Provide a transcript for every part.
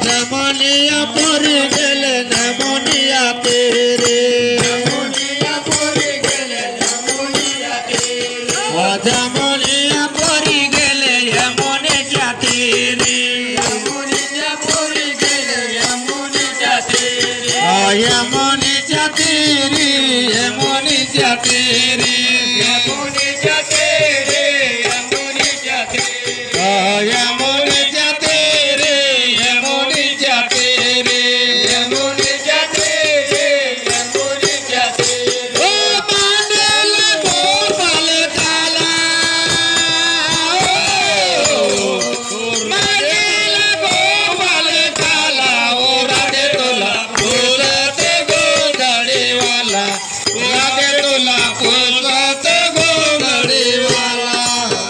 जमुनिया पूरी गेले जमुनिया तेरे जमुनिया पूरी गेले जमुनिया तेरे जमुनिया पूरी गेले यमुनेच्या तेरे यमुनेच्या पूरी गेले यमुनेच्या तेरे यमुनेच्या तेरे यमुनेच्या तेरे यमुनेच्या तेरे यमुनेच्या तेरे यमुनेच्या तेरे यमुनेच्या तेरे यमुनेच्या तेरे यमुनेच्या तेरे ओ मांडेला गोपाल काला मांडेला गोपाल काला ओ राधे तुला फुलते गोंधळीवाला राधे तुला फुलते गोंधळीवाला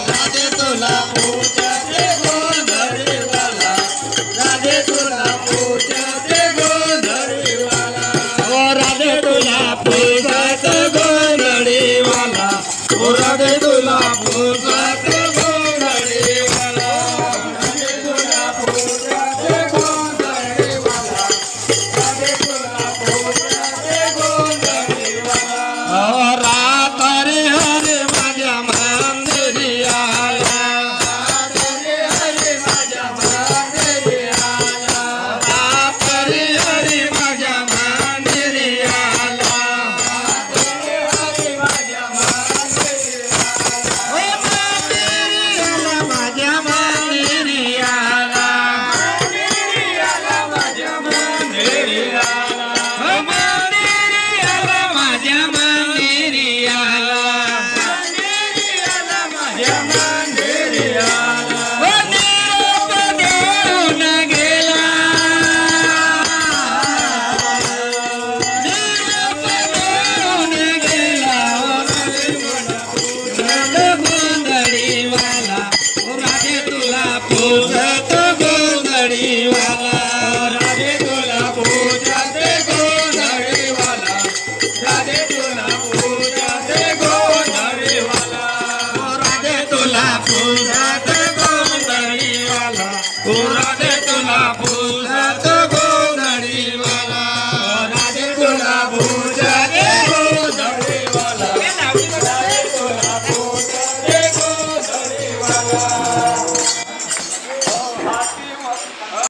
राधे तुला फुलते गोंधळीवाला राधे तुला फुलते गोंधळीवाला ओ राधे तुला फुलते गोंधळीवाला ओ राधे तुला फुलते गोंधळीवाला राधे तुला फुलते गोंधळीवाला राधे तुला फुलते गोंधळीवाला रात रे हरे माझ्या मंदिरी आला रात रे हरे माझ्या मंदिरी आला रात रे हरे माझ्या मंदिरी आला रात रे हरे माझ्या मंदिरी आला ओ मंदिरी आला माझ्या मंदिरी आला मंदिरी आला माझ्या मंदिरी आला ओ मंदिरी आला माझ्या मंदिरी आला मंदिरी आला माझ्या मंदिरी आला ओ निरोप देऊन गेला निरोप देऊन गेला ओ राधे तुला फुलत गोंधळीवाला